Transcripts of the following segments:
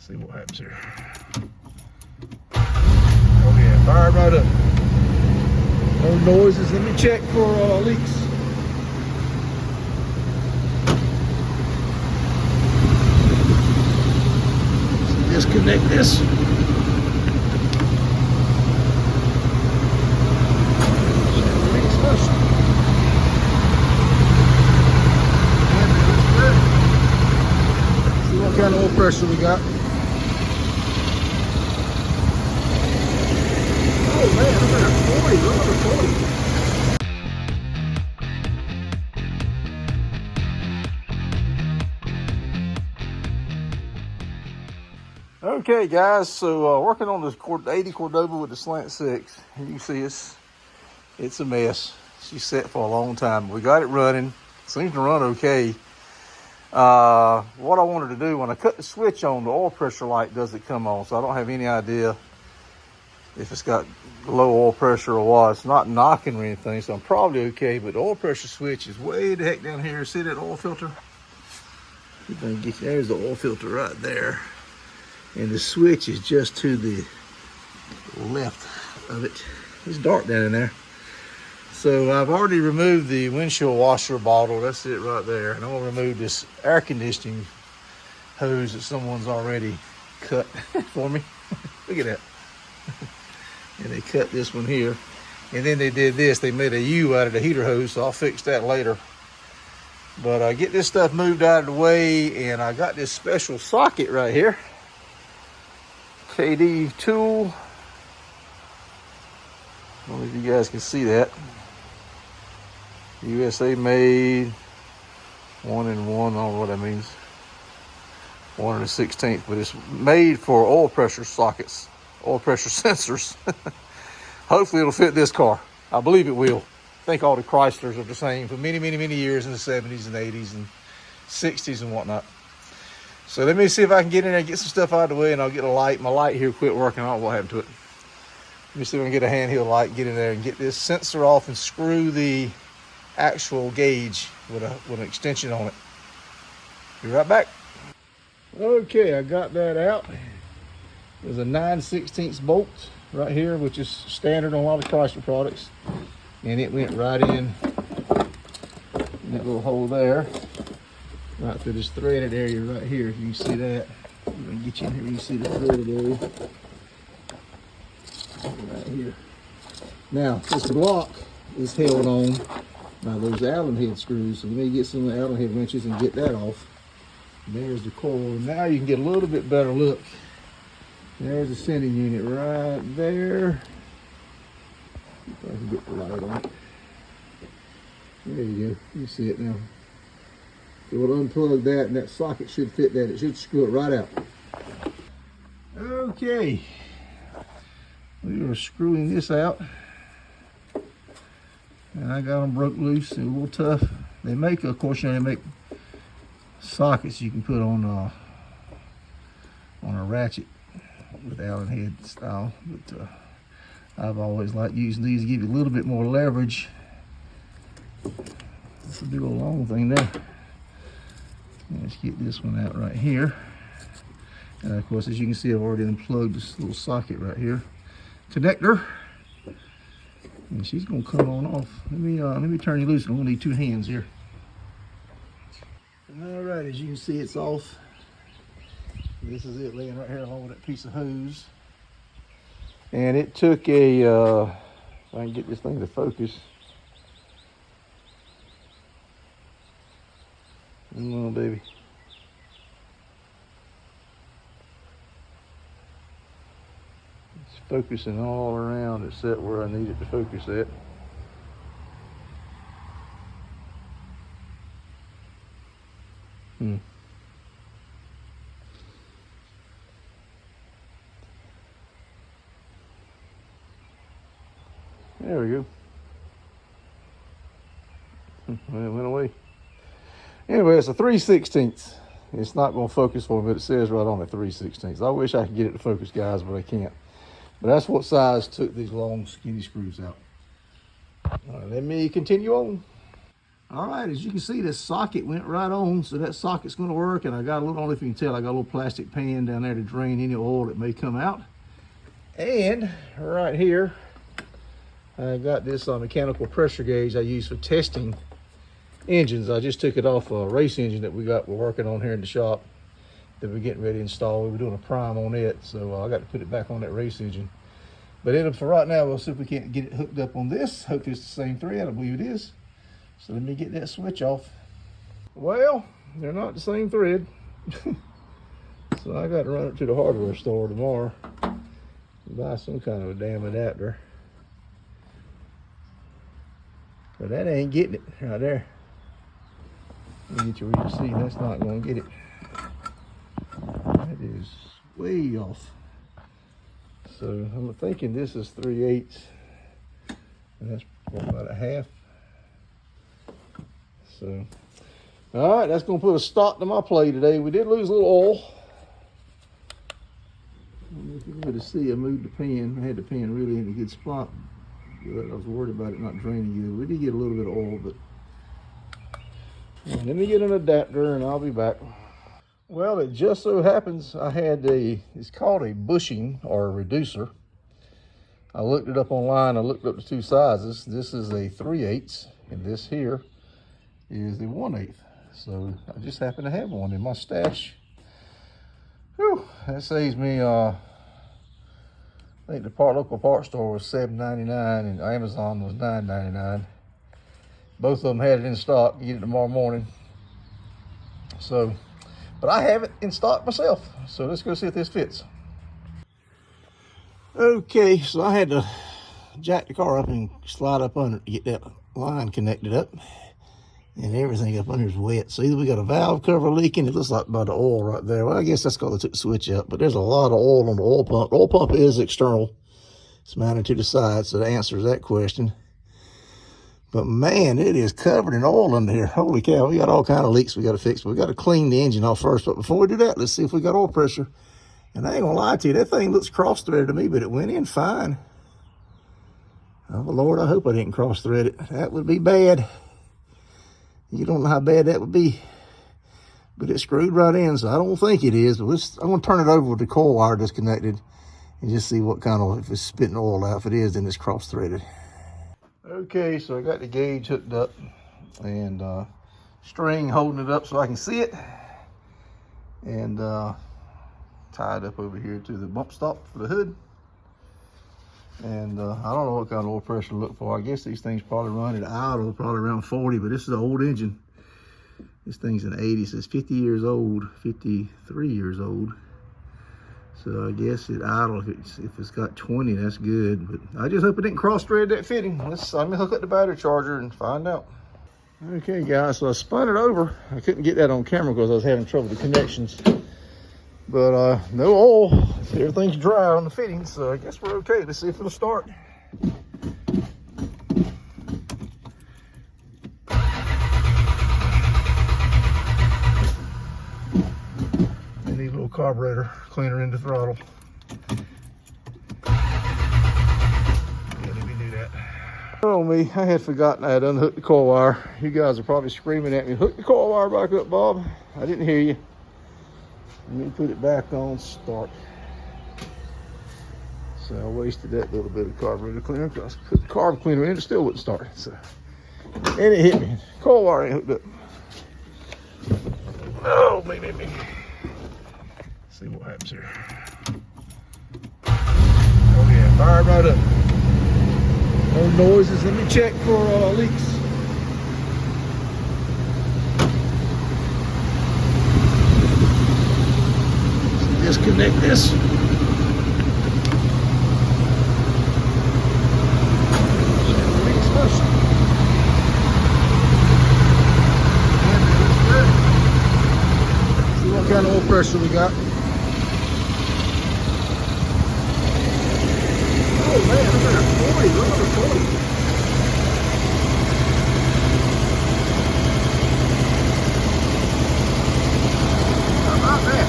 See what happens here. Oh yeah, fire right up. No noises. Let me check for leaks. So disconnect this. See what kind of oil pressure we got. Oh man, I'm at 40, we're over 40. Okay guys, so working on this 80 Cordoba with the slant 6. You can see it's a mess. She's set for a long time. We got it running, seems to run okay. What I wanted to do, when I cut the switch on, the oil pressure light doesn't come on, so I don't have any idea if it's got low oil pressure or what. It's not knocking or anything, so I'm probably okay, but the oil pressure switch is way the heck down here. See that oil filter? There's the oil filter right there. And the switch is just to the left of it. It's dark down in there. So I've already removed the windshield washer bottle. That's it right there. And I'm gonna remove this air conditioning hose that someone's already cut for me. Look at that. And they cut this one here. And then they did this. They made a U out of the heater hose, so I'll fix that later. But I get this stuff moved out of the way, and I got this special socket right here. KD tool. I don't know if you guys can see that. USA made, 1 in 1, I don't know what that means. 1 in a 16th, but it's made for oil pressure sockets, oil pressure sensors. Hopefully it'll fit this car. I believe it will. I think all the Chryslers are the same for many, many, many years in the 70s and 80s and 60s and whatnot. So let me see if I can get in there and get some stuff out of the way, and I'll get a light. My light here quit working. I don't know what happened to it. Let me see if I can get a handheld light, get in there and get this sensor off and screw the actual gauge with an extension on it. Be right back. Okay, I got that out. There's a 9/16 bolt right here, which is standard on a lot of Chrysler products. And it went right in that little hole there. Right through this threaded area right here. You can see that. I'm gonna get you in here. You can see the threaded area right here. Now this block is held on by those Allen head screws. So we need to get some of the Allen head wrenches and get that off. And there's the coil. Now you can get a little bit better look. There's the sending unit right there. If I can get the light on it. There you go. You see it now. So we'll unplug that, and that socket should fit that. It should screw it right out. Okay. We are screwing this out. And I got them broke loose and a little tough. They make, of course, they make sockets you can put on a ratchet with Allen head style. But I've always liked using these to give you a little bit more leverage. That's a big old long thing there. Let's get this one out right here. And of course, as you can see, I've already unplugged this little socket right here. Connector. And she's gonna come on off. Let me turn you loose. I'm gonna need 2 hands here. All right, as you can see, it's off. This is it laying right here along with that piece of hose. And it took a, if I can get this thing to focus. Come on, baby. It's focusing all around except where I need it to focus at. There we go. Well, it went away. Anyway, it's a 3/16. It's not going to focus for me, but it says right on it 3/16. I wish I could get it to focus, guys, but I can't. But that's what size took these long, skinny screws out. All right, let me continue on. All right, as you can see, this socket went right on, so that socket's going to work. And I got a little, I don't know if you can tell, I got a little plastic pan down there to drain any oil that may come out. And right here, I got this mechanical pressure gauge I use for testing engines. I just took it off a race engine that we're working on here in the shop that we're getting ready to install. We were doing a prime on it, so I got to put it back on that race engine. But for right now, we'll see if we can't get it hooked up on this. Hopefully it's the same thread. I believe it is. So let me get that switch off. Well, they're not the same thread. So I got to run it to the hardware store tomorrow and buy some kind of a damn adapter. But that ain't getting it right there. Let me get you where you see that's not going to get it. That is way off. So I'm thinking this is 3/8, and that's about a half. So, all right, that's going to put a stop to my play today. We did lose a little oil. I don't know if you can really see, I moved the pan. I had the pan really in a good spot, but I was worried about it not draining either. We did get a little bit of oil, but let me get an adapter and I'll be back. Well, it just so happens I had it's called a bushing or a reducer. I looked it up online. I looked up the two sizes. This is a 3/8, and this here is the 1/8. So I just happen to have one in my stash. Whew, that saves me, I think the local parts store was $7.99 and Amazon was $9.99. Both of them had it in stock. You get it tomorrow morning. So, but I have it in stock myself. So let's go see if this fits. Okay, so I had to jack the car up and slide up under to get that line connected up. And everything up under is wet. So either we got a valve cover leaking. It looks like about the oil right there. Well, I guess that's because I took the switch out. But there's a lot of oil on the oil pump. The oil pump is external. It's mounted to the side, so that answers that question. But man, it is covered in oil under here. Holy cow, we got all kind of leaks we got to fix. But we got to clean the engine off first. But before we do that, let's see if we got oil pressure. And I ain't gonna lie to you, that thing looks cross-threaded to me, but it went in fine. Oh Lord, I hope I didn't cross-thread it. That would be bad. You don't know how bad that would be, but it's screwed right in, so I don't think it is. But I'm gonna turn it over with the coil wire disconnected and just see what kind of, if it's spitting oil out. If it is, then it's cross-threaded. Okay, so I got the gauge hooked up and string holding it up so I can see it, and tied up over here to the bump stop for the hood. And I don't know what kind of oil pressure to look for. I guess these things probably run at idle, probably around 40, but this is an old engine. This thing's an 80, so it's 50 years old, 53 years old. So I guess at idle, if it's got 20, that's good. But I just hope it didn't cross-thread that fitting. Let me hook up the battery charger and find out. Okay, guys, so I spun it over. I couldn't get that on camera because I was having trouble with the connections. But no oil, everything's dry on the fittings, so I guess we're okay. Let's see if it'll start. I need a little carburetor cleaner in the throttle. Yeah, let me do that. Oh me, I had forgotten I had unhooked the coil wire. You guys are probably screaming at me, hook the coil wire back up, Bob. I didn't hear you. Let me put it back on start. So I wasted that little bit of carburetor cleaner because I put the carb cleaner in, it still wouldn't start. So, and it hit me. Coil wire ain't hooked up. Oh, me. Let's see what happens here. Oh yeah, fired right up. No noises. Let me check for leaks. Disconnect this. See what kind of oil pressure we got. Oh man, look at that 40, look at the 40. How about that?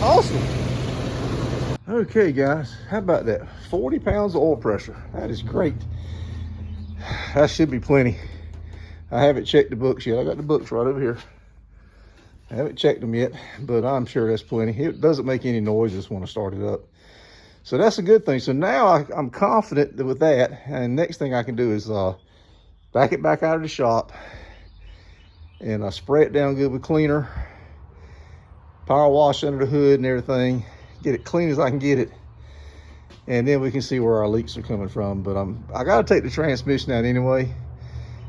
Awesome. Okay, guys, how about that? 40 pounds of oil pressure. That is great. That should be plenty. I haven't checked the books yet. I got the books right over here. I haven't checked them yet, but I'm sure that's plenty. It doesn't make any noise just when I start it up. So that's a good thing. So now I'm confident with that. And next thing I can do is back it back out of the shop and spray it down good with cleaner, power wash under the hood and everything, get it clean as I can get it, and then we can see where our leaks are coming from. But I got to take the transmission out anyway.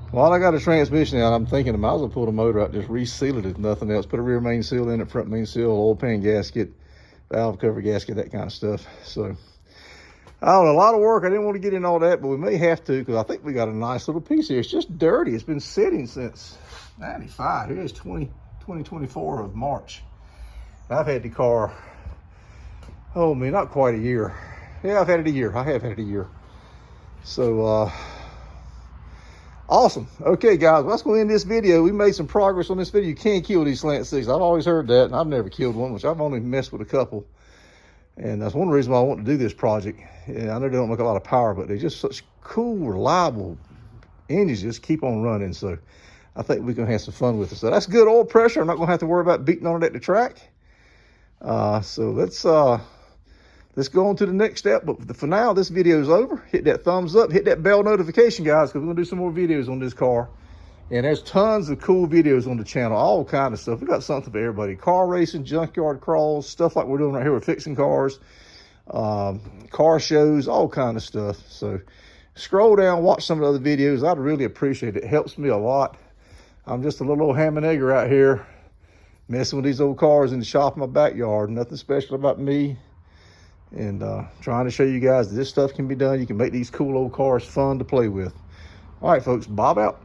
While I got the transmission out, I'm thinking I might as well pull the motor out, just reseal it if nothing else. Put a rear main seal in it, front main seal, oil pan gasket, valve cover gasket, that kind of stuff. So I don't know, a lot of work. I didn't want to get in all that, but we may have to, because I think we got a nice little piece here. It's just dirty. It's been sitting since 95. Here's 2024 of March. I've had the car, oh man, not quite a year. Yeah, I've had it a year. I have had it a year. So awesome. Okay, guys, let's go end this video. We made some progress on this video. You can't kill these slant six. I've always heard that, and I've never killed one, which I've only messed with a couple. And that's one reason why I want to do this project. Yeah, I know they don't make a lot of power, but they're just such cool, reliable engines. Just keep on running. So I think we can have some fun with it. So that's good oil pressure. I'm not going to have to worry about beating on it at the track. So let's go on to the next step. But for now, this video is over. Hit that thumbs up, hit that bell notification, guys, because we're gonna do some more videos on this car. And there's tons of cool videos on the channel, all kind of stuff. We got something for everybody: car racing, junkyard crawls, stuff like we're doing right here with fixing cars, car shows, all kind of stuff. So scroll down, watch some of the other videos. I'd really appreciate it. It helps me a lot. I'm just a little old ham and egger out here messing with these old cars in the shop in my backyard. Nothing special about me. And trying to show you guys that this stuff can be done. You can make these cool old cars fun to play with. All right, folks, Bob out.